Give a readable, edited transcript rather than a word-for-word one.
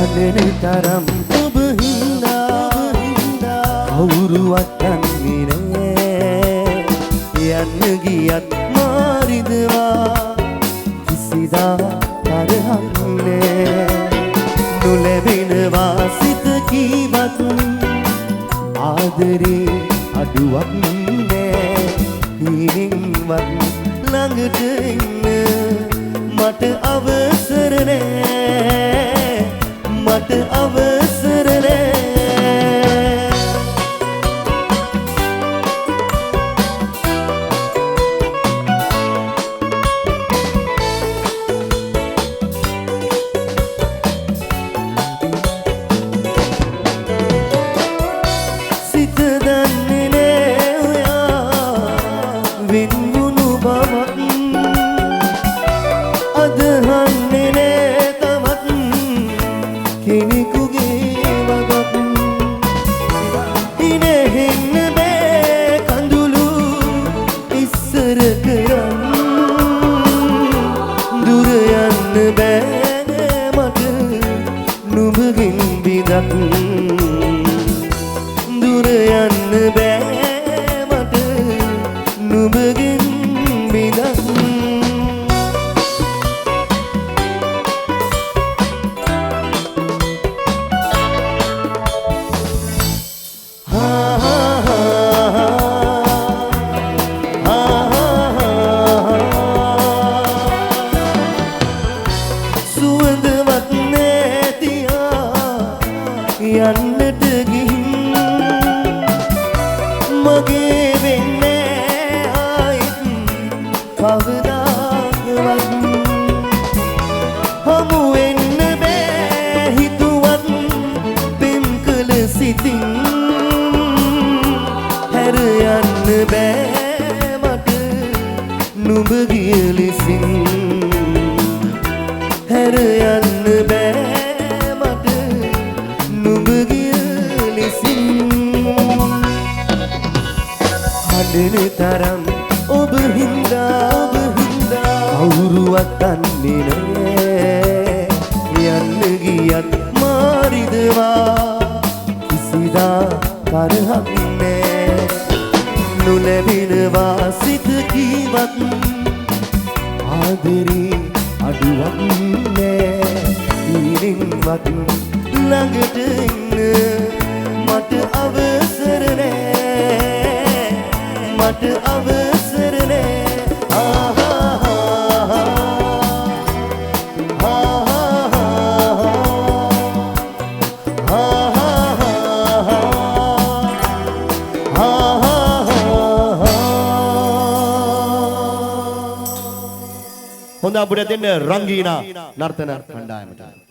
හඬන තරම් ඔබ හින්දා කවුරුවත් දන්නේ නෑ යන්න ගියත් මාරිදවා කිසිදා තරහක් නෑ නොලැබෙනවා සිත කීවත් ආදරේ අඩුවක් නෑ හිණින්වත් ළඟට එන්න මට අවසර නෑ මට අවසර නෑ සිත දන්නේ නෑ ඔයා වෙන්වුණු බවක් අදහන්නේ නෑ තවත් කෙනෙකුගේ වගක් ඉනෙහෙන්න බෑ කඳුළු ඉස්සර කරන් දුර යන්න බෑ මට නුඹගෙන් විදක් දුර යන්න බෑ මට නුඹගෙන් විදක් සුවඳවත් නැතියා යන්නට ගිහින් මගේ වෙන්නේ ආයිත් කවදාවත් හමු වෙන්න බෑ හිතුවත් පෙම් කළ සිතින් හැර යන්න බෑ මට නුඹ ගිය ලෙසින් හැර යන්න බෑ මට නුඹ ගිය ලෙසින් හඬන තරම් ඔබ හින්දා කවුරුවත් දන්නේ නෑ යන්න ගියත් මාරිදවා කිසිදා තරහක් නෑ නොලැබෙනවා සිත කීවත් ආදරේ අඩුවක් නෑ හිණින්වත් ළඟට එන්න මට අවසර නෑ මට අවසර නෑ හොඳ අපිට දෙන්න රංගීනා නර්තන කණ්ඩායමට